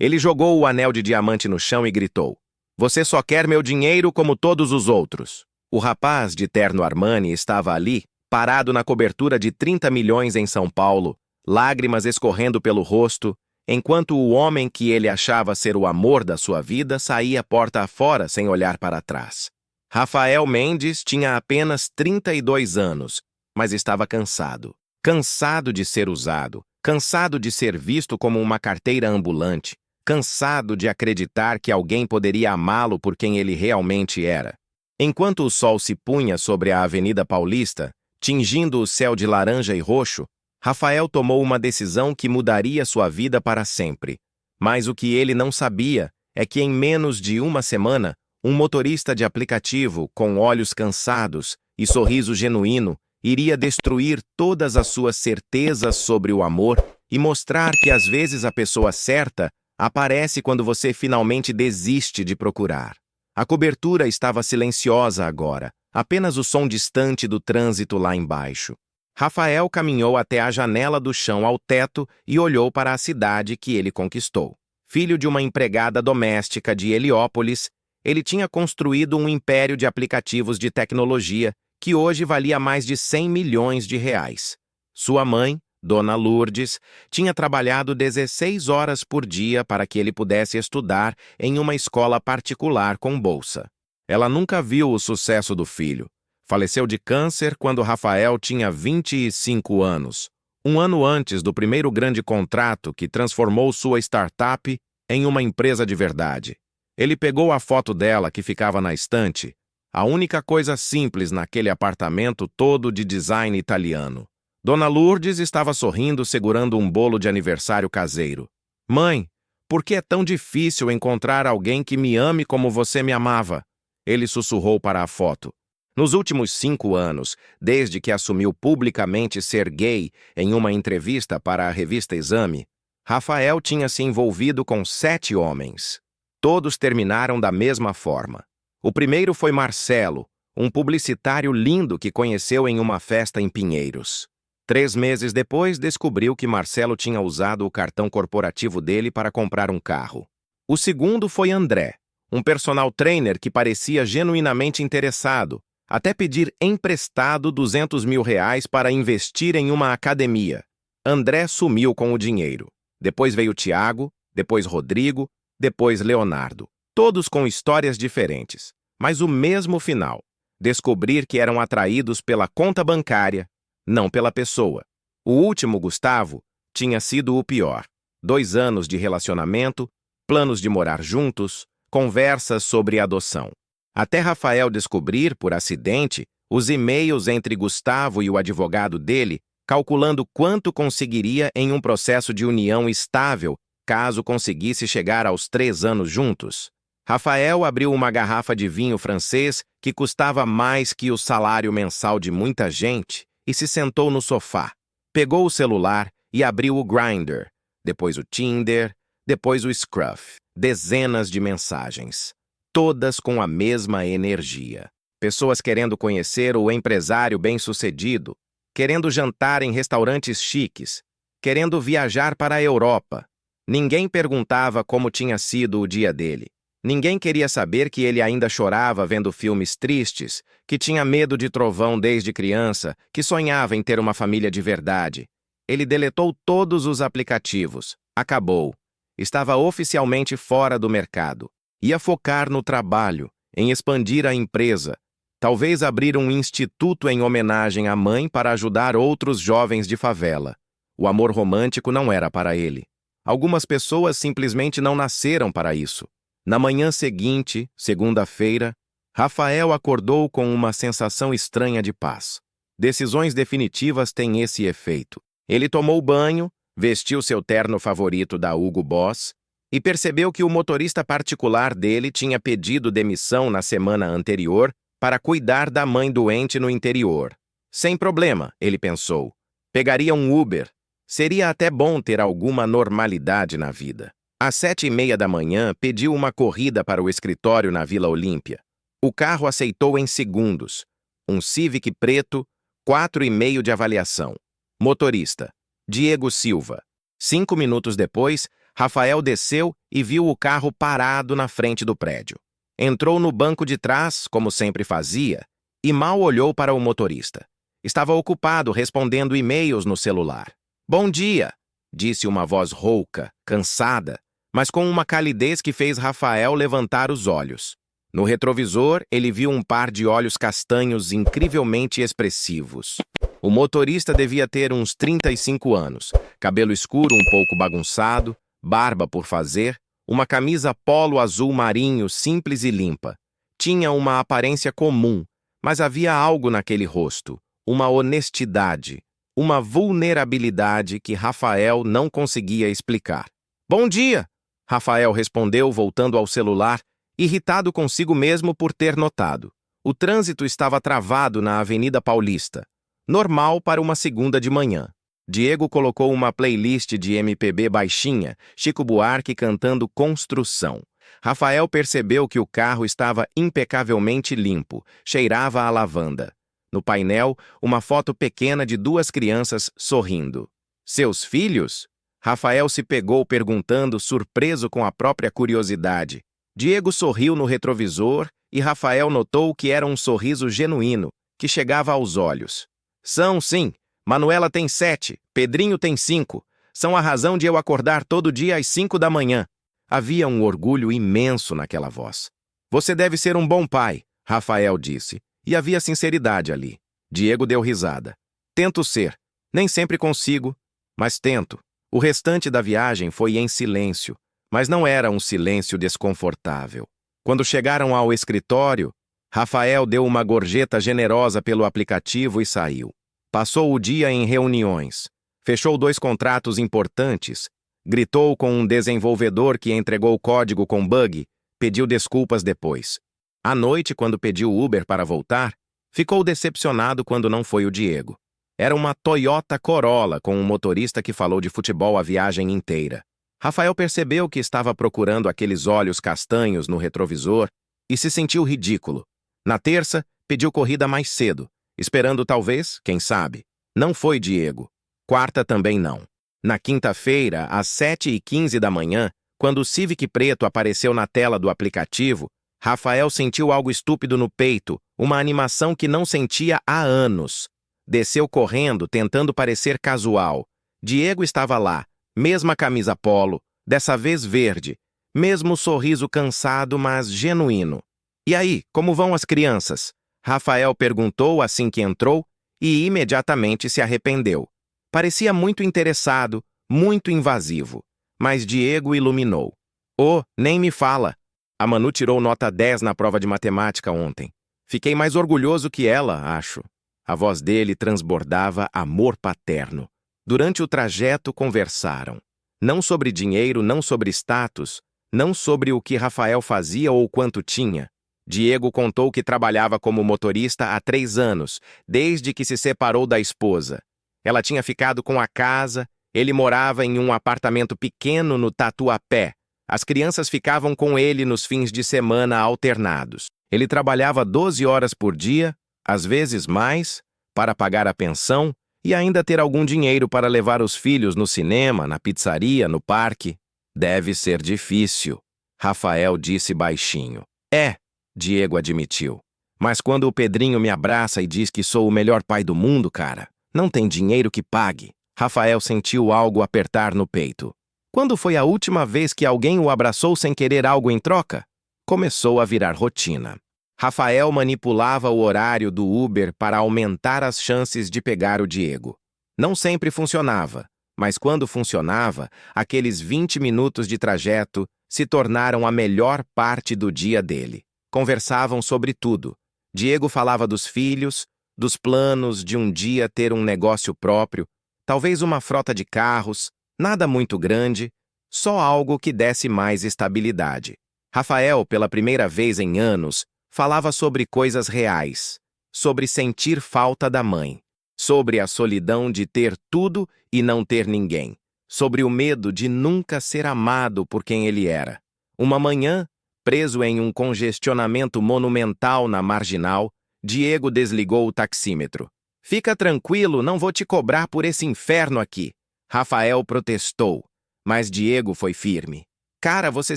Ele jogou o anel de diamante no chão e gritou: "Você só quer meu dinheiro como todos os outros." O rapaz de terno Armani estava ali, parado na cobertura de 30 milhões em São Paulo, lágrimas escorrendo pelo rosto, enquanto o homem que ele achava ser o amor da sua vida saía porta afora sem olhar para trás. Rafael Mendes tinha apenas 32 anos, mas estava cansado. Cansado de ser usado, cansado de ser visto como uma carteira ambulante, cansado de acreditar que alguém poderia amá-lo por quem ele realmente era. Enquanto o sol se punha sobre a Avenida Paulista, tingindo o céu de laranja e roxo, Rafael tomou uma decisão que mudaria sua vida para sempre. Mas o que ele não sabia é que em menos de uma semana, um motorista de aplicativo, com olhos cansados e sorriso genuíno, iria destruir todas as suas certezas sobre o amor e mostrar que às vezes a pessoa certa aparece quando você finalmente desiste de procurar. A cobertura estava silenciosa agora, apenas o som distante do trânsito lá embaixo. Rafael caminhou até a janela do chão ao teto e olhou para a cidade que ele conquistou. Filho de uma empregada doméstica de Heliópolis, ele tinha construído um império de aplicativos de tecnologia que hoje valia mais de 100 milhões de reais. Sua mãe, Dona Lourdes, tinha trabalhado 16 horas por dia para que ele pudesse estudar em uma escola particular com bolsa. Ela nunca viu o sucesso do filho. Faleceu de câncer quando Rafael tinha 25 anos, um ano antes do primeiro grande contrato que transformou sua startup em uma empresa de verdade. Ele pegou a foto dela que ficava na estante, a única coisa simples naquele apartamento todo de design italiano. Dona Lourdes estava sorrindo segurando um bolo de aniversário caseiro. "Mãe, por que é tão difícil encontrar alguém que me ame como você me amava?" Ele sussurrou para a foto. Nos últimos 5 anos, desde que assumiu publicamente ser gay em uma entrevista para a revista Exame, Rafael tinha se envolvido com 7 homens. Todos terminaram da mesma forma. O primeiro foi Marcelo, um publicitário lindo que conheceu em uma festa em Pinheiros. 3 meses depois, descobriu que Marcelo tinha usado o cartão corporativo dele para comprar um carro. O segundo foi André, um personal trainer que parecia genuinamente interessado, até pedir emprestado 200 mil reais para investir em uma academia. André sumiu com o dinheiro. Depois veio Tiago, depois Rodrigo, depois Leonardo. Todos com histórias diferentes, mas o mesmo final: descobrir que eram atraídos pela conta bancária, não pela pessoa. O último, Gustavo, tinha sido o pior. 2 anos de relacionamento, planos de morar juntos, conversas sobre adoção. Até Rafael descobrir, por acidente, os e-mails entre Gustavo e o advogado dele, calculando quanto conseguiria em um processo de união estável, caso conseguisse chegar aos 3 anos juntos. Rafael abriu uma garrafa de vinho francês que custava mais que o salário mensal de muita gente e se sentou no sofá. Pegou o celular e abriu o Grindr, depois o Tinder, depois o Scruff. Dezenas de mensagens, todas com a mesma energia. Pessoas querendo conhecer o empresário bem-sucedido, querendo jantar em restaurantes chiques, querendo viajar para a Europa. Ninguém perguntava como tinha sido o dia dele. Ninguém queria saber que ele ainda chorava vendo filmes tristes, que tinha medo de trovão desde criança, que sonhava em ter uma família de verdade. Ele deletou todos os aplicativos. Acabou. Estava oficialmente fora do mercado. Ia focar no trabalho, em expandir a empresa, talvez abrir um instituto em homenagem à mãe para ajudar outros jovens de favela. O amor romântico não era para ele. Algumas pessoas simplesmente não nasceram para isso. Na manhã seguinte, segunda-feira, Rafael acordou com uma sensação estranha de paz. Decisões definitivas têm esse efeito. Ele tomou banho, vestiu seu terno favorito da Hugo Boss e percebeu que o motorista particular dele tinha pedido demissão na semana anterior para cuidar da mãe doente no interior. Sem problema, ele pensou. Pegaria um Uber. Seria até bom ter alguma normalidade na vida. Às 7h30 da manhã, pediu uma corrida para o escritório na Vila Olímpia. O carro aceitou em segundos. Um Civic preto, 4,5 de avaliação. Motorista: Diego Silva. 5 minutos depois, Rafael desceu e viu o carro parado na frente do prédio. Entrou no banco de trás, como sempre fazia, e mal olhou para o motorista. Estava ocupado respondendo e-mails no celular. "Bom dia", disse uma voz rouca, cansada, mas com uma calidez que fez Rafael levantar os olhos. No retrovisor, ele viu um par de olhos castanhos incrivelmente expressivos. O motorista devia ter uns 35 anos, cabelo escuro um pouco bagunçado, barba por fazer, uma camisa polo azul marinho simples e limpa. Tinha uma aparência comum, mas havia algo naquele rosto, uma honestidade, uma vulnerabilidade que Rafael não conseguia explicar. "Bom dia", Rafael respondeu voltando ao celular, irritado consigo mesmo por ter notado. O trânsito estava travado na Avenida Paulista. Normal para uma segunda de manhã. Diego colocou uma playlist de MPB baixinha, Chico Buarque cantando Construção. Rafael percebeu que o carro estava impecavelmente limpo, cheirava a lavanda. No painel, uma foto pequena de duas crianças sorrindo. "Seus filhos?" Rafael se pegou perguntando, surpreso com a própria curiosidade. Diego sorriu no retrovisor e Rafael notou que era um sorriso genuíno, que chegava aos olhos. "São, sim. Manuela tem 7, Pedrinho tem 5. São a razão de eu acordar todo dia às 5 da manhã. Havia um orgulho imenso naquela voz. "Você deve ser um bom pai", Rafael disse, e havia sinceridade ali. Diego deu risada. "Tento ser. Nem sempre consigo, mas tento." O restante da viagem foi em silêncio, mas não era um silêncio desconfortável. Quando chegaram ao escritório, Rafael deu uma gorjeta generosa pelo aplicativo e saiu. Passou o dia em reuniões. Fechou 2 contratos importantes. Gritou com um desenvolvedor que entregou o código com bug. Pediu desculpas depois. À noite, quando pediu Uber para voltar, ficou decepcionado quando não foi o Diego. Era uma Toyota Corolla com um motorista que falou de futebol a viagem inteira. Rafael percebeu que estava procurando aqueles olhos castanhos no retrovisor e se sentiu ridículo. Na terça, pediu corrida mais cedo, esperando talvez, quem sabe. Não foi Diego. Quarta também não. Na quinta-feira, às 7h15 da manhã, quando o Civic preto apareceu na tela do aplicativo, Rafael sentiu algo estúpido no peito, uma animação que não sentia há anos. Desceu correndo, tentando parecer casual. Diego estava lá, mesma camisa polo, dessa vez verde, mesmo sorriso cansado, mas genuíno. "E aí, como vão as crianças?" Rafael perguntou assim que entrou e imediatamente se arrependeu. Parecia muito interessado, muito invasivo. Mas Diego iluminou. "Oh, nem me fala. A Manu tirou nota 10 na prova de matemática ontem. Fiquei mais orgulhoso que ela, acho." A voz dele transbordava amor paterno. Durante o trajeto conversaram. Não sobre dinheiro, não sobre status, não sobre o que Rafael fazia ou quanto tinha. Diego contou que trabalhava como motorista há 3 anos, desde que se separou da esposa. Ela tinha ficado com a casa, ele morava em um apartamento pequeno no Tatuapé. As crianças ficavam com ele nos fins de semana alternados. Ele trabalhava 12 horas por dia, às vezes mais, para pagar a pensão e ainda ter algum dinheiro para levar os filhos no cinema, na pizzaria, no parque. "Deve ser difícil", Rafael disse baixinho. "É", Diego admitiu. "Mas quando o Pedrinho me abraça e diz que sou o melhor pai do mundo, cara, não tem dinheiro que pague." Rafael sentiu algo apertar no peito. Quando foi a última vez que alguém o abraçou sem querer algo em troca? Começou a virar rotina. Rafael manipulava o horário do Uber para aumentar as chances de pegar o Diego. Não sempre funcionava, mas quando funcionava, aqueles 20 minutos de trajeto se tornaram a melhor parte do dia dele. Conversavam sobre tudo. Diego falava dos filhos, dos planos de um dia ter um negócio próprio, talvez uma frota de carros, nada muito grande, só algo que desse mais estabilidade. Rafael, pela primeira vez em anos, falava sobre coisas reais, sobre sentir falta da mãe, sobre a solidão de ter tudo e não ter ninguém, sobre o medo de nunca ser amado por quem ele era. Uma manhã, preso em um congestionamento monumental na Marginal, Diego desligou o taxímetro. "Fica tranquilo, não vou te cobrar por esse inferno aqui", Rafael protestou. Mas Diego foi firme. Cara, você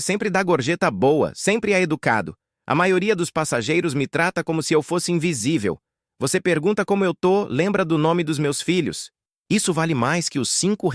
sempre dá gorjeta boa, sempre é educado. A maioria dos passageiros me trata como se eu fosse invisível. Você pergunta como eu tô, lembra do nome dos meus filhos. Isso vale mais que os R$ 5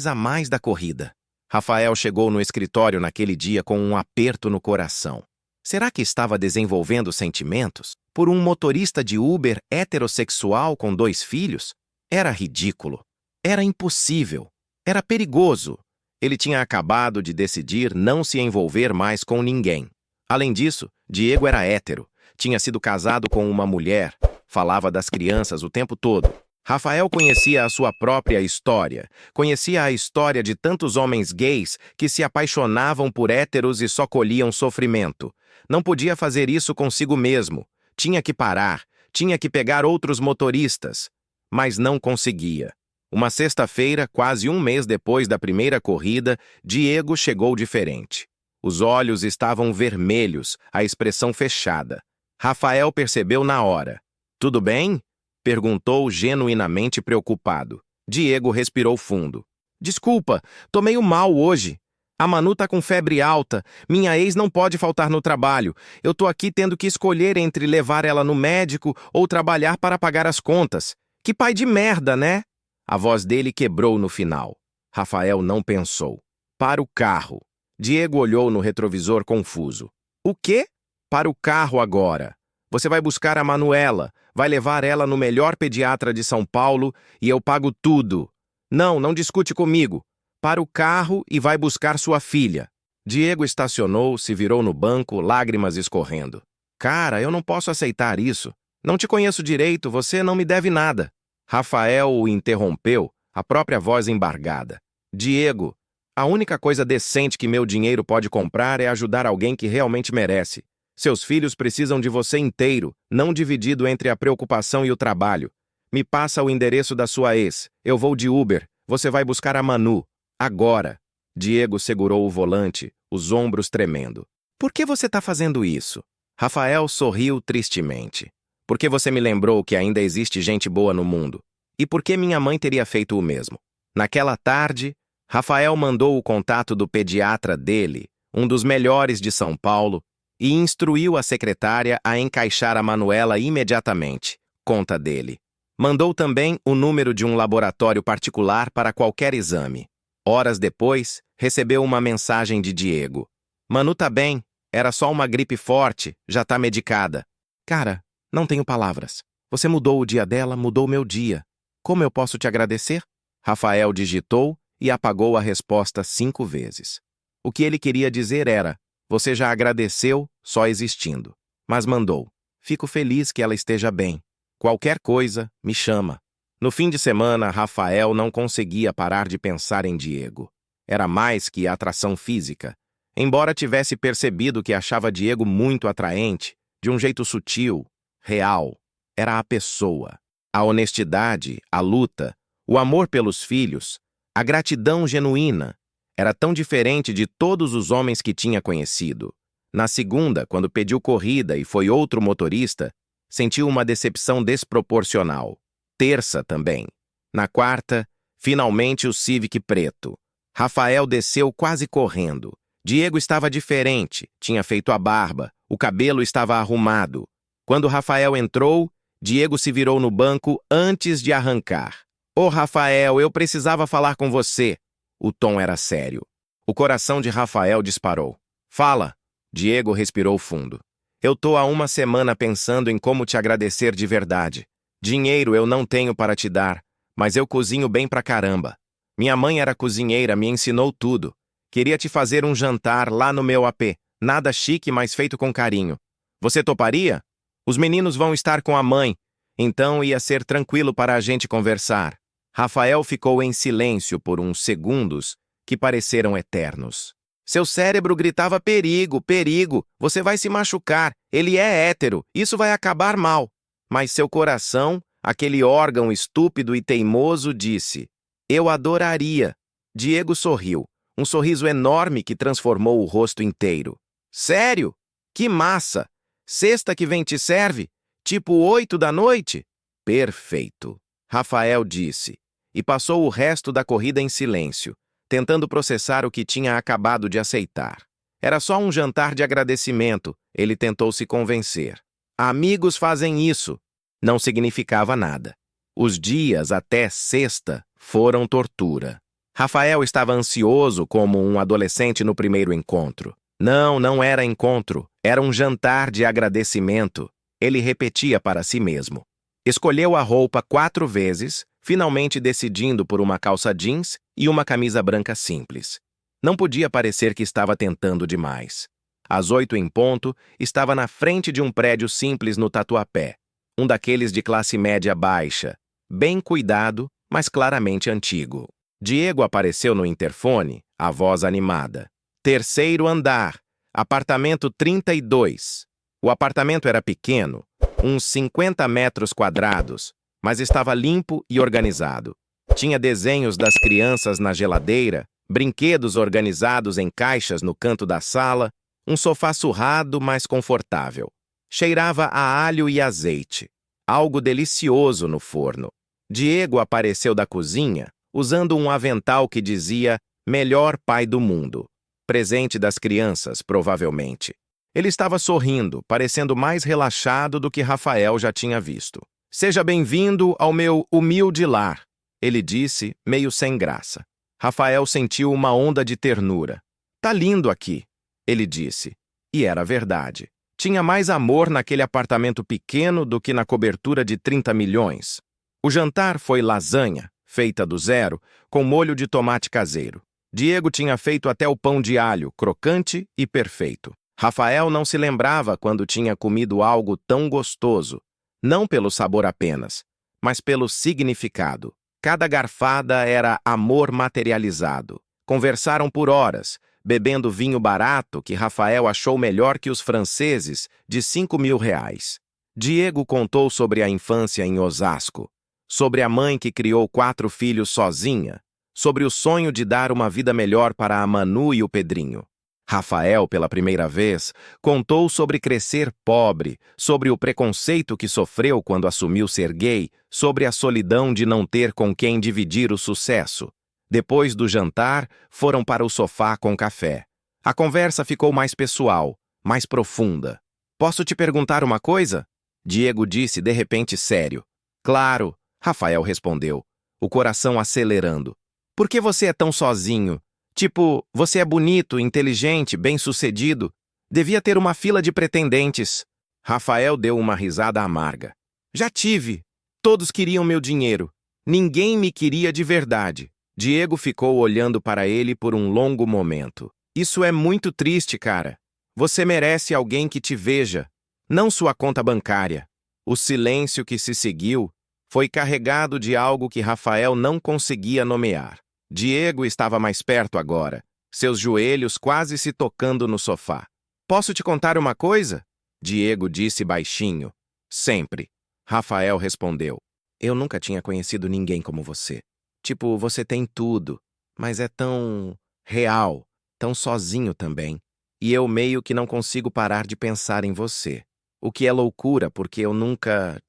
a mais da corrida. Rafael chegou no escritório naquele dia com um aperto no coração. Será que estava desenvolvendo sentimentos por um motorista de Uber heterossexual com 2 filhos? Era ridículo. Era impossível. Era perigoso. Ele tinha acabado de decidir não se envolver mais com ninguém. Além disso, Diego era hétero, tinha sido casado com uma mulher, falava das crianças o tempo todo. Rafael conhecia a sua própria história, conhecia a história de tantos homens gays que se apaixonavam por héteros e só colhiam sofrimento. Não podia fazer isso consigo mesmo. Tinha que parar, tinha que pegar outros motoristas. Mas não conseguia. Uma sexta-feira, quase um mês depois da primeira corrida, Diego chegou diferente. Os olhos estavam vermelhos, a expressão fechada. Rafael percebeu na hora. "Tudo bem?" perguntou genuinamente preocupado. Diego respirou fundo. "Desculpa, tô meio mal hoje. A Manu tá com febre alta, minha ex não pode faltar no trabalho. Eu tô aqui tendo que escolher entre levar ela no médico ou trabalhar para pagar as contas. Que pai de merda, né?" A voz dele quebrou no final. Rafael não pensou. "Para o carro." Diego olhou no retrovisor confuso. "O quê?" "Para o carro agora. Você vai buscar a Manuela, vai levar ela no melhor pediatra de São Paulo e eu pago tudo. Não discute comigo. Para o carro e vai buscar sua filha." Diego estacionou, se virou no banco, lágrimas escorrendo. "Cara, eu não posso aceitar isso. Não te conheço direito, você não me deve nada." Rafael o interrompeu, a própria voz embargada. "Diego, a única coisa decente que meu dinheiro pode comprar é ajudar alguém que realmente merece. Seus filhos precisam de você inteiro, não dividido entre a preocupação e o trabalho. Me passa o endereço da sua ex. Eu vou de Uber. Você vai buscar a Manu. Agora." Diego segurou o volante, os ombros tremendo. "Por que você está fazendo isso?" Rafael sorriu tristemente. "Porque você me lembrou que ainda existe gente boa no mundo. E porque minha mãe teria feito o mesmo." Naquela tarde, Rafael mandou o contato do pediatra dele, um dos melhores de São Paulo, e instruiu a secretária a encaixar a Manuela imediatamente, conta dele. Mandou também o número de um laboratório particular para qualquer exame. Horas depois, recebeu uma mensagem de Diego. "Manu tá bem, era só uma gripe forte, já tá medicada." "Cara, não tenho palavras. Você mudou o dia dela, mudou meu dia. Como eu posso te agradecer?" Rafael digitou e apagou a resposta 5 vezes. O que ele queria dizer era: "Você já agradeceu só existindo." Mas mandou: "Fico feliz que ela esteja bem. Qualquer coisa, me chama." No fim de semana, Rafael não conseguia parar de pensar em Diego. Era mais que atração física. Embora tivesse percebido que achava Diego muito atraente, de um jeito sutil, real, era a pessoa. A honestidade, a luta, o amor pelos filhos, a gratidão genuína. Era tão diferente de todos os homens que tinha conhecido. Na segunda, quando pediu corrida e foi outro motorista, sentiu uma decepção desproporcional. Terça também. Na quarta, finalmente o Civic preto. Rafael desceu quase correndo. Diego estava diferente, tinha feito a barba, o cabelo estava arrumado. Quando Rafael entrou, Diego se virou no banco antes de arrancar. "Ô Rafael, eu precisava falar com você." O tom era sério. O coração de Rafael disparou. "Fala." Diego respirou fundo. "Eu tô há uma semana pensando em como te agradecer de verdade. Dinheiro eu não tenho para te dar, mas eu cozinho bem pra caramba. Minha mãe era cozinheira, me ensinou tudo. Queria te fazer um jantar lá no meu AP. Nada chique, mas feito com carinho. Você toparia? Os meninos vão estar com a mãe, então ia ser tranquilo para a gente conversar." Rafael ficou em silêncio por uns segundos que pareceram eternos. Seu cérebro gritava: "Perigo, perigo, você vai se machucar, ele é hétero, isso vai acabar mal." Mas seu coração, aquele órgão estúpido e teimoso, disse: "Eu adoraria." Diego sorriu, um sorriso enorme que transformou o rosto inteiro. "Sério? Que massa! Sexta que vem te serve? Tipo 8 da noite?" "Perfeito." Rafael disse, e passou o resto da corrida em silêncio, tentando processar o que tinha acabado de aceitar. Era só um jantar de agradecimento, ele tentou se convencer. Amigos fazem isso. Não significava nada. Os dias até sexta foram tortura. Rafael estava ansioso como um adolescente no primeiro encontro. Não era encontro, era um jantar de agradecimento. Ele repetia para si mesmo. Escolheu a roupa 4 vezes, finalmente decidindo por uma calça jeans e uma camisa branca simples. Não podia parecer que estava tentando demais. Às 8 em ponto, estava na frente de um prédio simples no Tatuapé, um daqueles de classe média baixa, bem cuidado, mas claramente antigo. Diego apareceu no interfone, a voz animada. 3º andar, apartamento 32. O apartamento era pequeno, uns 50 metros quadrados, mas estava limpo e organizado. Tinha desenhos das crianças na geladeira, brinquedos organizados em caixas no canto da sala, um sofá surrado, mas confortável. Cheirava a alho e azeite, algo delicioso no forno. Diego apareceu da cozinha, usando um avental que dizia "Melhor pai do mundo". Presente das crianças, provavelmente. Ele estava sorrindo, parecendo mais relaxado do que Rafael já tinha visto. "Seja bem-vindo ao meu humilde lar", ele disse, meio sem graça. Rafael sentiu uma onda de ternura. "Tá lindo aqui", ele disse. E era verdade. Tinha mais amor naquele apartamento pequeno do que na cobertura de 30 milhões. O jantar foi lasanha, feita do zero, com molho de tomate caseiro. Diego tinha feito até o pão de alho, crocante e perfeito. Rafael não se lembrava quando tinha comido algo tão gostoso, não pelo sabor apenas, mas pelo significado. Cada garfada era amor materializado. Conversaram por horas, bebendo vinho barato que Rafael achou melhor que os franceses, de R$ 5.000. Diego contou sobre a infância em Osasco, sobre a mãe que criou 4 filhos sozinha, sobre o sonho de dar uma vida melhor para a Manu e o Pedrinho. Rafael, pela primeira vez, contou sobre crescer pobre, sobre o preconceito que sofreu quando assumiu ser gay, sobre a solidão de não ter com quem dividir o sucesso. Depois do jantar, foram para o sofá com café. A conversa ficou mais pessoal, mais profunda. "Posso te perguntar uma coisa?", Diego disse de repente sério. "Claro", Rafael respondeu, o coração acelerando. "Por que você é tão sozinho? Tipo, você é bonito, inteligente, bem-sucedido. Devia ter uma fila de pretendentes." Rafael deu uma risada amarga. "Já tive. Todos queriam meu dinheiro. Ninguém me queria de verdade." Diego ficou olhando para ele por um longo momento. "Isso é muito triste, cara. Você merece alguém que te veja, não sua conta bancária." O silêncio que se seguiu foi carregado de algo que Rafael não conseguia nomear. Diego estava mais perto agora, seus joelhos quase se tocando no sofá. "Posso te contar uma coisa?", Diego disse baixinho. "Sempre", Rafael respondeu. "Eu nunca tinha conhecido ninguém como você. Tipo, você tem tudo, mas é tão real, tão sozinho também. E eu meio que não consigo parar de pensar em você. O que é loucura, porque eu nunca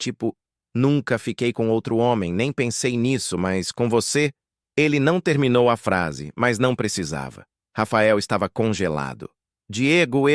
fiquei com outro homem, nem pensei nisso, mas com você..." Ele não terminou a frase, mas não precisava. Rafael estava congelado. "Diego,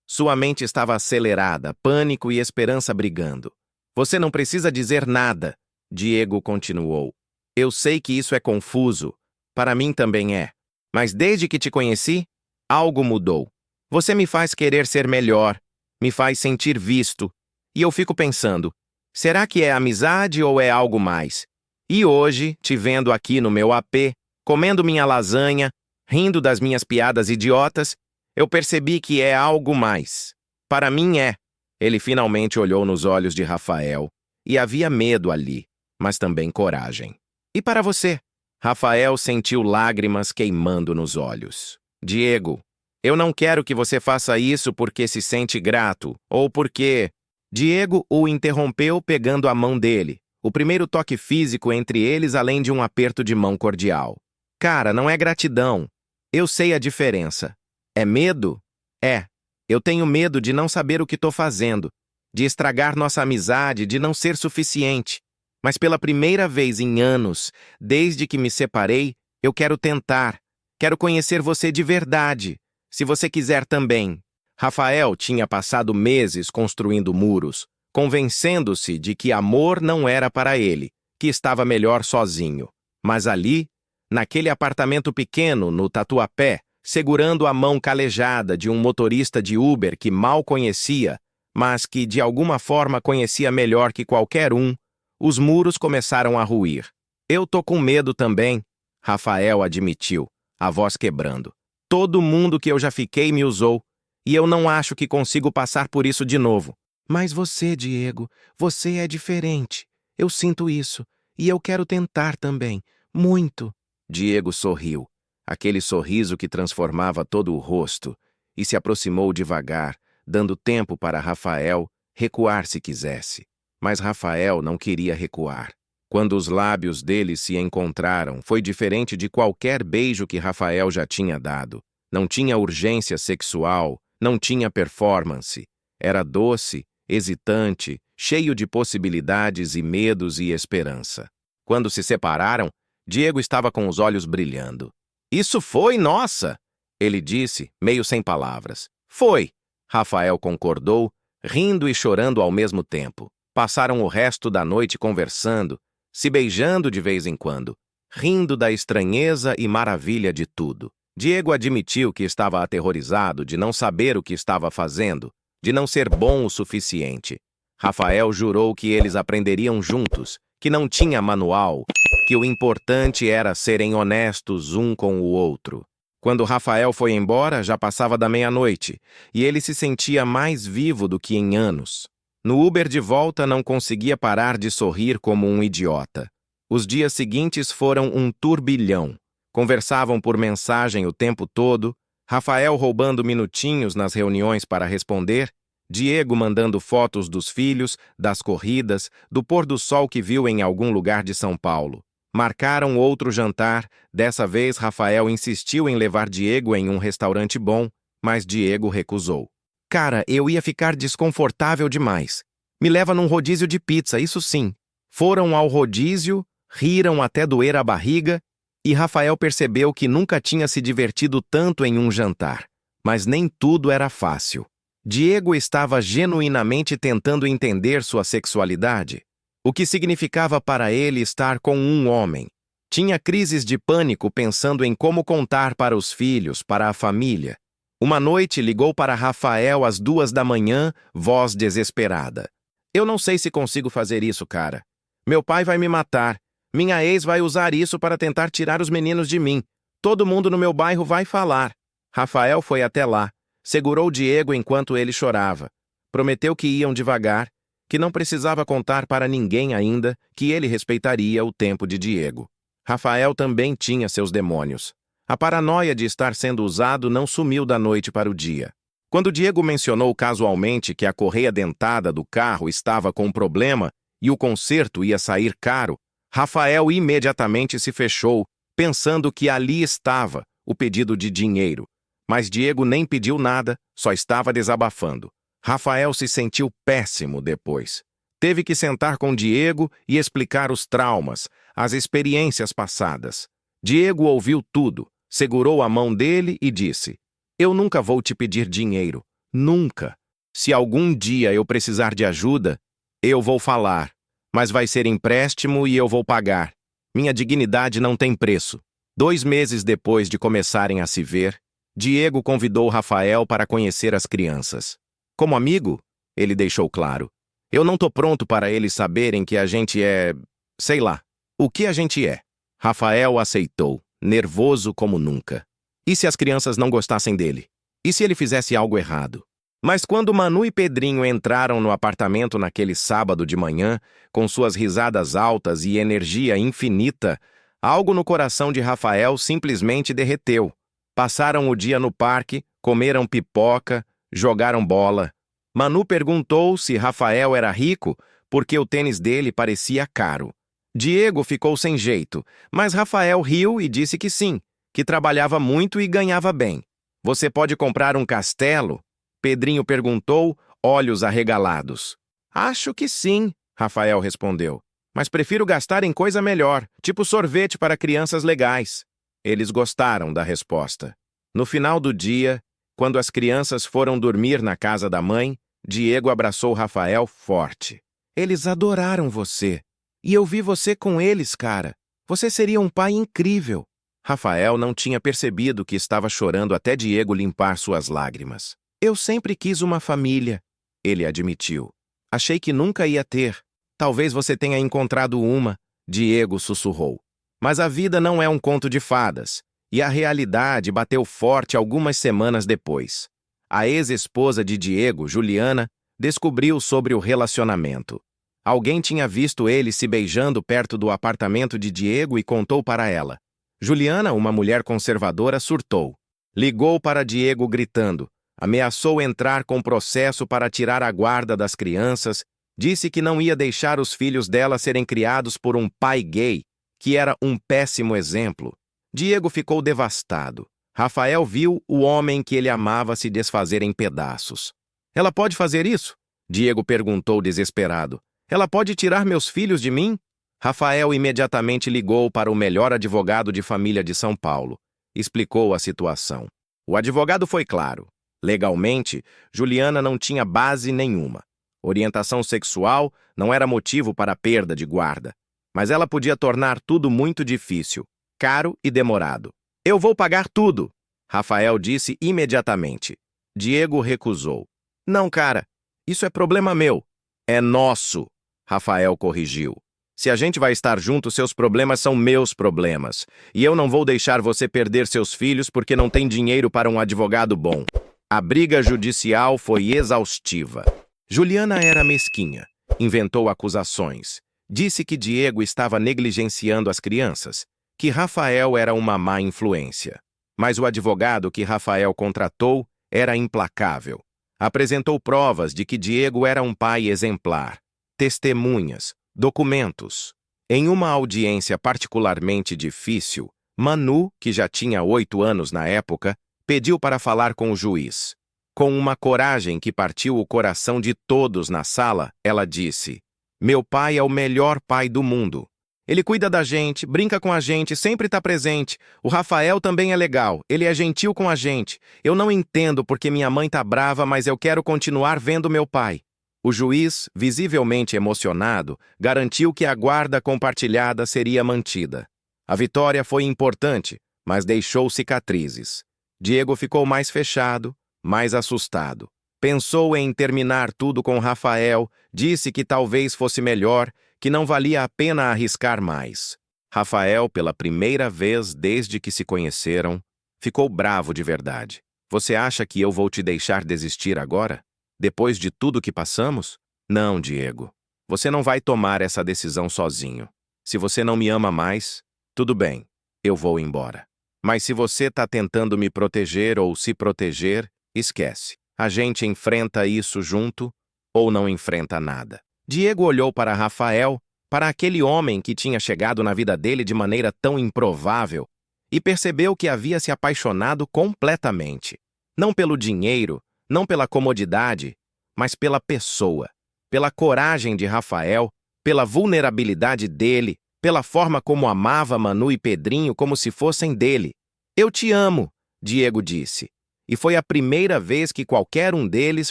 Sua mente estava acelerada, pânico e esperança brigando. "Você não precisa dizer nada", Diego continuou. "Eu sei que isso é confuso. Para mim também é. Mas desde que te conheci, algo mudou. Você me faz querer ser melhor, me faz sentir visto. E eu fico pensando, será que é amizade ou é algo mais? E hoje, te vendo aqui no meu AP, comendo minha lasanha, rindo das minhas piadas idiotas, eu percebi que é algo mais. Para mim é." Ele finalmente olhou nos olhos de Rafael, e havia medo ali, mas também coragem. "E para você?" Rafael sentiu lágrimas queimando nos olhos. "Diego, eu não quero que você faça isso porque se sente grato, ou porque..." Diego o interrompeu pegando a mão dele. O primeiro toque físico entre eles, além de um aperto de mão cordial. "Cara, não é gratidão. Eu sei a diferença. É medo? É. Eu tenho medo de não saber o que estou fazendo, de estragar nossa amizade, de não ser suficiente. Mas pela primeira vez em anos, desde que me separei, eu quero tentar. Quero conhecer você de verdade, se você quiser também. Rafael tinha passado meses construindo muros, convencendo-se de que amor não era para ele, que estava melhor sozinho. Mas ali, naquele apartamento pequeno no Tatuapé, segurando a mão calejada de um motorista de Uber que mal conhecia, mas que de alguma forma conhecia melhor que qualquer um, os muros começaram a ruir. Eu tô com medo também, Rafael admitiu, a voz quebrando. Todo mundo que eu já fiquei me usou, e eu não acho que consigo passar por isso de novo. Mas você, Diego, você é diferente. Eu sinto isso, e eu quero tentar também. Muito. Diego sorriu, aquele sorriso que transformava todo o rosto, e se aproximou devagar, dando tempo para Rafael recuar se quisesse. Mas Rafael não queria recuar. Quando os lábios dele se encontraram, foi diferente de qualquer beijo que Rafael já tinha dado. Não tinha urgência sexual, não tinha performance. Era doce, hesitante, cheio de possibilidades e medos e esperança. Quando se separaram, Diego estava com os olhos brilhando. Isso foi nossa! Ele disse, meio sem palavras. Foi! Rafael concordou, rindo e chorando ao mesmo tempo. Passaram o resto da noite conversando, se beijando de vez em quando, rindo da estranheza e maravilha de tudo. Diego admitiu que estava aterrorizado de não saber o que estava fazendo, de não ser bom o suficiente. Rafael jurou que eles aprenderiam juntos, que não tinha manual, que o importante era serem honestos um com o outro. Quando Rafael foi embora, já passava da meia-noite, e ele se sentia mais vivo do que em anos. No Uber de volta não conseguia parar de sorrir como um idiota. Os dias seguintes foram um turbilhão. Conversavam por mensagem o tempo todo, Rafael roubando minutinhos nas reuniões para responder, Diego mandando fotos dos filhos, das corridas, do pôr do sol que viu em algum lugar de São Paulo. Marcaram outro jantar, dessa vez Rafael insistiu em levar Diego em um restaurante bom, mas Diego recusou. Cara, eu ia ficar desconfortável demais. Me leva num rodízio de pizza, isso sim. Foram ao rodízio, riram até doer a barriga, e Rafael percebeu que nunca tinha se divertido tanto em um jantar. Mas nem tudo era fácil. Diego estava genuinamente tentando entender sua sexualidade. O que significava para ele estar com um homem. Tinha crises de pânico pensando em como contar para os filhos, para a família. Uma noite ligou para Rafael às 2 da manhã, voz desesperada. Eu não sei se consigo fazer isso, cara. Meu pai vai me matar. Minha ex vai usar isso para tentar tirar os meninos de mim. Todo mundo no meu bairro vai falar. Rafael foi até lá, segurou Diego enquanto ele chorava. Prometeu que iam devagar, que não precisava contar para ninguém ainda, que ele respeitaria o tempo de Diego. Rafael também tinha seus demônios. A paranoia de estar sendo usado não sumiu da noite para o dia. Quando Diego mencionou casualmente que a correia dentada do carro estava com um problema e o conserto ia sair caro, Rafael imediatamente se fechou, pensando que ali estava o pedido de dinheiro. Mas Diego nem pediu nada, só estava desabafando. Rafael se sentiu péssimo depois. Teve que sentar com Diego e explicar os traumas, as experiências passadas. Diego ouviu tudo, segurou a mão dele e disse: Eu nunca vou te pedir dinheiro. Nunca. Se algum dia eu precisar de ajuda, eu vou falar. Mas vai ser empréstimo e eu vou pagar. Minha dignidade não tem preço. 2 meses depois de começarem a se ver, Diego convidou Rafael para conhecer as crianças. Como amigo, ele deixou claro. Eu não tô pronto para eles saberem que a gente é... sei lá, o que a gente é. Rafael aceitou, nervoso como nunca. E se as crianças não gostassem dele? E se ele fizesse algo errado? Mas quando Manu e Pedrinho entraram no apartamento naquele sábado de manhã, com suas risadas altas e energia infinita, algo no coração de Rafael simplesmente derreteu. Passaram o dia no parque, comeram pipoca, jogaram bola. Manu perguntou se Rafael era rico porque o tênis dele parecia caro. Diego ficou sem jeito, mas Rafael riu e disse que sim, que trabalhava muito e ganhava bem. Você pode comprar um castelo? Pedrinho perguntou, olhos arregalados. Acho que sim, Rafael respondeu. Mas prefiro gastar em coisa melhor, tipo sorvete para crianças legais. Eles gostaram da resposta. No final do dia, quando as crianças foram dormir na casa da mãe, Diego abraçou Rafael forte. Eles adoraram você. E eu vi você com eles, cara. Você seria um pai incrível. Rafael não tinha percebido que estava chorando até Diego limpar suas lágrimas. Eu sempre quis uma família, ele admitiu. Achei que nunca ia ter. Talvez você tenha encontrado uma, Diego sussurrou. Mas a vida não é um conto de fadas, e a realidade bateu forte algumas semanas depois. A ex-esposa de Diego, Juliana, descobriu sobre o relacionamento. Alguém tinha visto eles se beijando perto do apartamento de Diego e contou para ela. Juliana, uma mulher conservadora, surtou. Ligou para Diego gritando. Ameaçou entrar com processo para tirar a guarda das crianças. Disse que não ia deixar os filhos dela serem criados por um pai gay, que era um péssimo exemplo. Diego ficou devastado. Rafael viu o homem que ele amava se desfazer em pedaços. Ela pode fazer isso? Diego perguntou desesperado. Ela pode tirar meus filhos de mim? Rafael imediatamente ligou para o melhor advogado de família de São Paulo. Explicou a situação. O advogado foi claro. Legalmente, Juliana não tinha base nenhuma. Orientação sexual não era motivo para a perda de guarda. Mas ela podia tornar tudo muito difícil, caro e demorado. Eu vou pagar tudo, Rafael disse imediatamente. Diego recusou. Não, cara, isso é problema meu. É nosso, Rafael corrigiu. Se a gente vai estar junto, seus problemas são meus problemas. E eu não vou deixar você perder seus filhos porque não tem dinheiro para um advogado bom. A briga judicial foi exaustiva. Juliana era mesquinha. Inventou acusações. Disse que Diego estava negligenciando as crianças, que Rafael era uma má influência. Mas o advogado que Rafael contratou era implacável. Apresentou provas de que Diego era um pai exemplar. Testemunhas, documentos. Em uma audiência particularmente difícil, Manu, que já tinha 8 anos na época, pediu para falar com o juiz. Com uma coragem que partiu o coração de todos na sala, ela disse: Meu pai é o melhor pai do mundo. Ele cuida da gente, brinca com a gente, sempre está presente. O Rafael também é legal, ele é gentil com a gente. Eu não entendo porque minha mãe tá brava, mas eu quero continuar vendo meu pai. O juiz, visivelmente emocionado, garantiu que a guarda compartilhada seria mantida. A vitória foi importante, mas deixou cicatrizes. Diego ficou mais fechado, mais assustado. Pensou em terminar tudo com Rafael, disse que talvez fosse melhor, que não valia a pena arriscar mais. Rafael, pela primeira vez desde que se conheceram, ficou bravo de verdade. Você acha que eu vou te deixar desistir agora? Depois de tudo que passamos? Não, Diego. Você não vai tomar essa decisão sozinho. Se você não me ama mais, tudo bem, eu vou embora. Mas se você está tentando me proteger ou se proteger, esquece. A gente enfrenta isso junto ou não enfrenta nada. Diego olhou para Rafael, para aquele homem que tinha chegado na vida dele de maneira tão improvável, e percebeu que havia se apaixonado completamente. Não pelo dinheiro, não pela comodidade, mas pela pessoa, pela coragem de Rafael, pela vulnerabilidade dele, pela forma como amava Manu e Pedrinho como se fossem dele. Eu te amo, Diego disse. E foi a primeira vez que qualquer um deles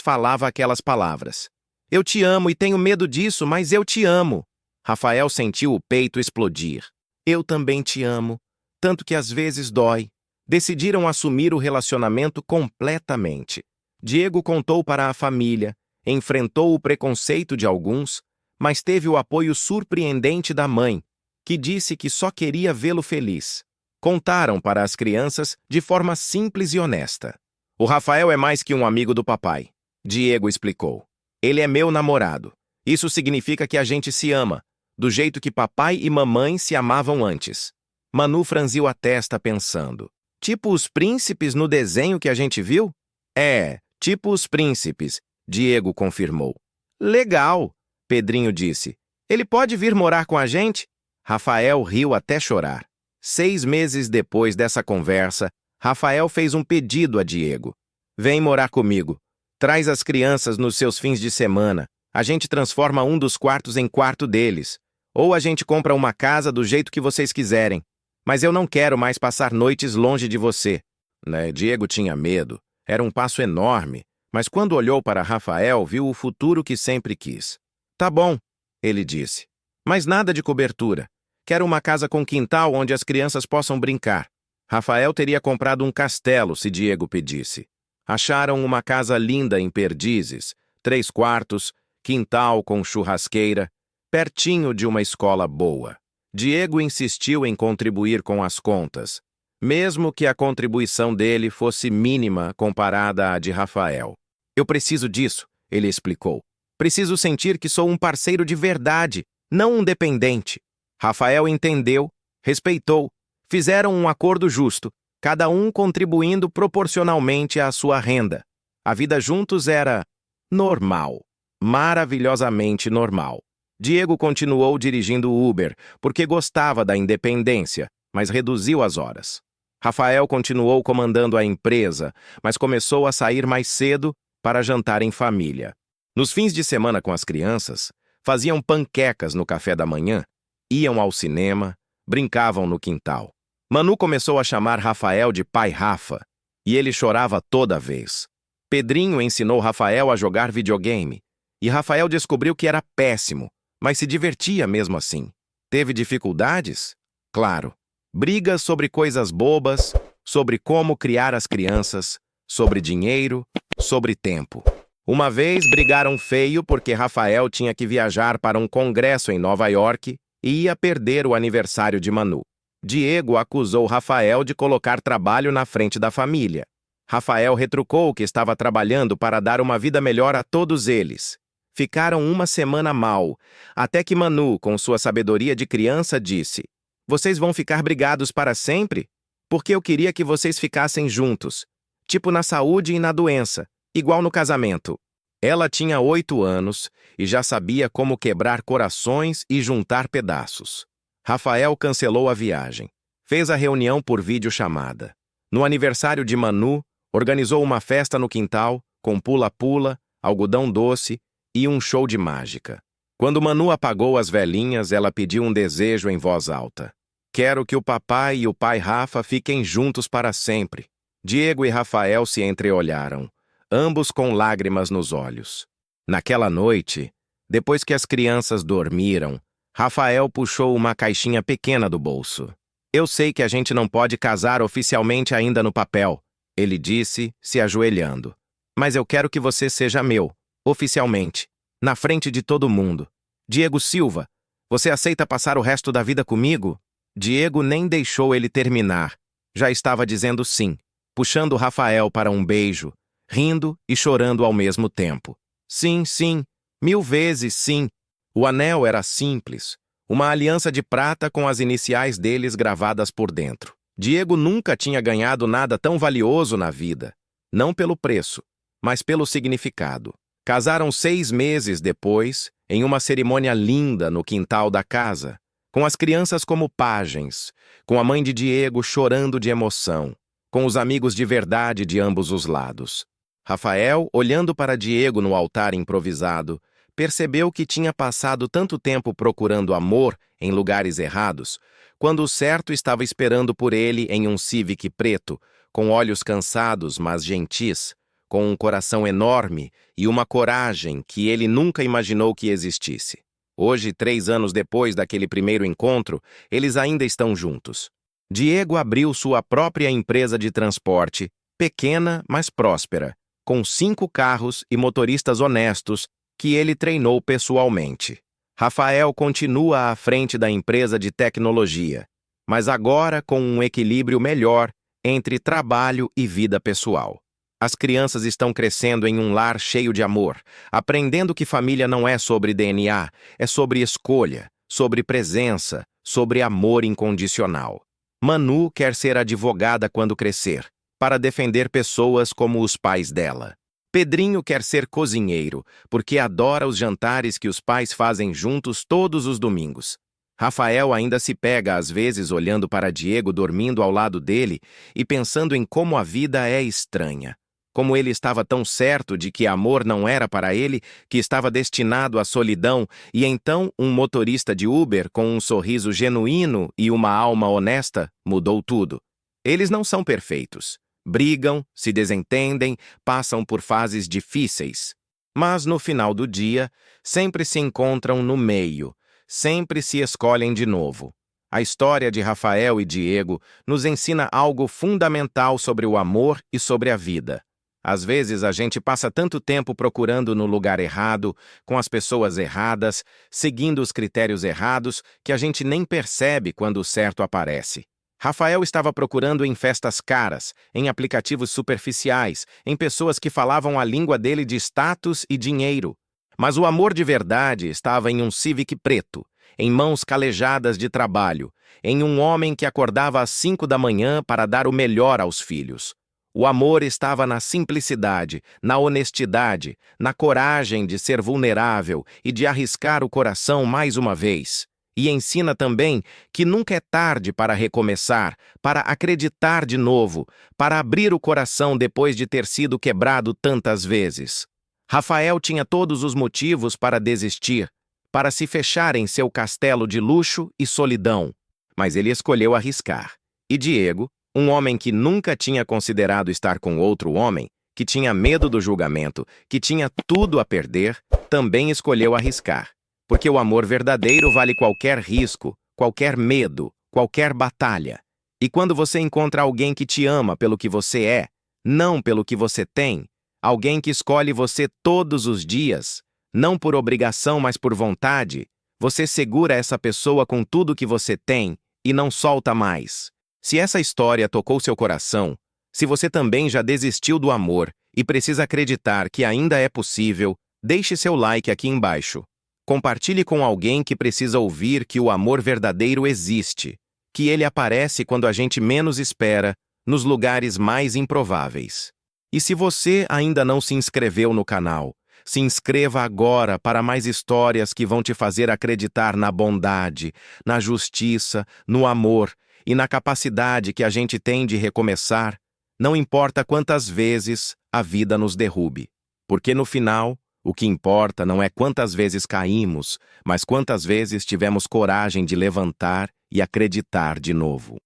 falava aquelas palavras. Eu te amo e tenho medo disso, mas eu te amo. Rafael sentiu o peito explodir. Eu também te amo, tanto que às vezes dói. Decidiram assumir o relacionamento completamente. Diego contou para a família, enfrentou o preconceito de alguns, mas teve o apoio surpreendente da mãe, que disse que só queria vê-lo feliz. Contaram para as crianças de forma simples e honesta. O Rafael é mais que um amigo do papai, Diego explicou. Ele é meu namorado. Isso significa que a gente se ama, do jeito que papai e mamãe se amavam antes. Manu franziu a testa pensando. Tipo os príncipes no desenho que a gente viu? É, tipo os príncipes, Diego confirmou. Legal, Pedrinho disse. Ele pode vir morar com a gente? Rafael riu até chorar. 6 meses depois dessa conversa, Rafael fez um pedido a Diego. Vem morar comigo. Traz as crianças nos seus fins de semana. A gente transforma um dos quartos em quarto deles. Ou a gente compra uma casa do jeito que vocês quiserem. Mas eu não quero mais passar noites longe de você. Né? Diego tinha medo. Era um passo enorme. Mas quando olhou para Rafael, viu o futuro que sempre quis. Tá bom, ele disse. Mas nada de cobertura. Quero uma casa com quintal onde as crianças possam brincar. Rafael teria comprado um castelo se Diego pedisse. Acharam uma casa linda em Perdizes, 3 quartos, quintal com churrasqueira, pertinho de uma escola boa. Diego insistiu em contribuir com as contas, mesmo que a contribuição dele fosse mínima comparada à de Rafael. Eu preciso disso, ele explicou. Preciso sentir que sou um parceiro de verdade, não um dependente. Rafael entendeu, respeitou, fizeram um acordo justo, cada um contribuindo proporcionalmente à sua renda. A vida juntos era normal, maravilhosamente normal. Diego continuou dirigindo o Uber, porque gostava da independência, mas reduziu as horas. Rafael continuou comandando a empresa, mas começou a sair mais cedo para jantar em família. Nos fins de semana com as crianças, faziam panquecas no café da manhã, iam ao cinema, brincavam no quintal. Manu começou a chamar Rafael de Pai Rafa, e ele chorava toda vez. Pedrinho ensinou Rafael a jogar videogame, e Rafael descobriu que era péssimo, mas se divertia mesmo assim. Teve dificuldades? Claro. Brigas sobre coisas bobas, sobre como criar as crianças, sobre dinheiro, sobre tempo. Uma vez brigaram feio porque Rafael tinha que viajar para um congresso em Nova York e ia perder o aniversário de Manu. Diego acusou Rafael de colocar trabalho na frente da família. Rafael retrucou que estava trabalhando para dar uma vida melhor a todos eles. Ficaram uma semana mal, até que Manu, com sua sabedoria de criança, disse: "Vocês vão ficar brigados para sempre? Porque eu queria que vocês ficassem juntos. Tipo na saúde e na doença, igual no casamento." Ela tinha 8 anos e já sabia como quebrar corações e juntar pedaços. Rafael cancelou a viagem. Fez a reunião por videochamada. No aniversário de Manu, organizou uma festa no quintal, com pula-pula, algodão doce e um show de mágica. Quando Manu apagou as velinhas, ela pediu um desejo em voz alta. "Quero que o papai e o pai Rafa fiquem juntos para sempre." Diego e Rafael se entreolharam, ambos com lágrimas nos olhos. Naquela noite, depois que as crianças dormiram, Rafael puxou uma caixinha pequena do bolso. "Eu sei que a gente não pode casar oficialmente ainda no papel", ele disse, se ajoelhando. "Mas eu quero que você seja meu, oficialmente, na frente de todo mundo. Diego Silva, você aceita passar o resto da vida comigo?" Diego nem deixou ele terminar. Já estava dizendo sim, puxando Rafael para um beijo, rindo e chorando ao mesmo tempo. Sim, sim, 1000 vezes sim. O anel era simples, uma aliança de prata com as iniciais deles gravadas por dentro. Diego nunca tinha ganhado nada tão valioso na vida, não pelo preço, mas pelo significado. Casaram 6 meses depois, em uma cerimônia linda no quintal da casa, com as crianças como pajens, com a mãe de Diego chorando de emoção, com os amigos de verdade de ambos os lados. Rafael, olhando para Diego no altar improvisado, percebeu que tinha passado tanto tempo procurando amor em lugares errados, quando o certo estava esperando por ele em um Civic preto, com olhos cansados, mas gentis, com um coração enorme e uma coragem que ele nunca imaginou que existisse. Hoje, 3 anos depois daquele primeiro encontro, eles ainda estão juntos. Diego abriu sua própria empresa de transporte, pequena, mas próspera, com 5 carros e motoristas honestos que ele treinou pessoalmente. Rafael continua à frente da empresa de tecnologia, mas agora com um equilíbrio melhor entre trabalho e vida pessoal. As crianças estão crescendo em um lar cheio de amor, aprendendo que família não é sobre DNA, é sobre escolha, sobre presença, sobre amor incondicional. Manu quer ser advogada quando crescer, para defender pessoas como os pais dela. Pedrinho quer ser cozinheiro, porque adora os jantares que os pais fazem juntos todos os domingos. Rafael ainda se pega às vezes olhando para Diego dormindo ao lado dele e pensando em como a vida é estranha. Como ele estava tão certo de que amor não era para ele, que estava destinado à solidão, e então um motorista de Uber com um sorriso genuíno e uma alma honesta mudou tudo. Eles não são perfeitos. Brigam, se desentendem, passam por fases difíceis. Mas no final do dia, sempre se encontram no meio, sempre se escolhem de novo. A história de Rafael e Diego nos ensina algo fundamental sobre o amor e sobre a vida. Às vezes a gente passa tanto tempo procurando no lugar errado, com as pessoas erradas, seguindo os critérios errados, que a gente nem percebe quando o certo aparece. Rafael estava procurando em festas caras, em aplicativos superficiais, em pessoas que falavam a língua dele de status e dinheiro. Mas o amor de verdade estava em um Civic preto, em mãos calejadas de trabalho, em um homem que acordava às 5 da manhã para dar o melhor aos filhos. O amor estava na simplicidade, na honestidade, na coragem de ser vulnerável e de arriscar o coração mais uma vez. E ensina também que nunca é tarde para recomeçar, para acreditar de novo, para abrir o coração depois de ter sido quebrado tantas vezes. Rafael tinha todos os motivos para desistir, para se fechar em seu castelo de luxo e solidão, mas ele escolheu arriscar. E Diego, um homem que nunca tinha considerado estar com outro homem, que tinha medo do julgamento, que tinha tudo a perder, também escolheu arriscar. Porque o amor verdadeiro vale qualquer risco, qualquer medo, qualquer batalha. E quando você encontra alguém que te ama pelo que você é, não pelo que você tem, alguém que escolhe você todos os dias, não por obrigação, mas por vontade, você segura essa pessoa com tudo que você tem e não solta mais. Se essa história tocou seu coração, se você também já desistiu do amor e precisa acreditar que ainda é possível, deixe seu like aqui embaixo. Compartilhe com alguém que precisa ouvir que o amor verdadeiro existe, que ele aparece quando a gente menos espera, nos lugares mais improváveis. E se você ainda não se inscreveu no canal, se inscreva agora para mais histórias que vão te fazer acreditar na bondade, na justiça, no amor e na capacidade que a gente tem de recomeçar, não importa quantas vezes a vida nos derrube. Porque no final, o que importa não é quantas vezes caímos, mas quantas vezes tivemos coragem de levantar e acreditar de novo.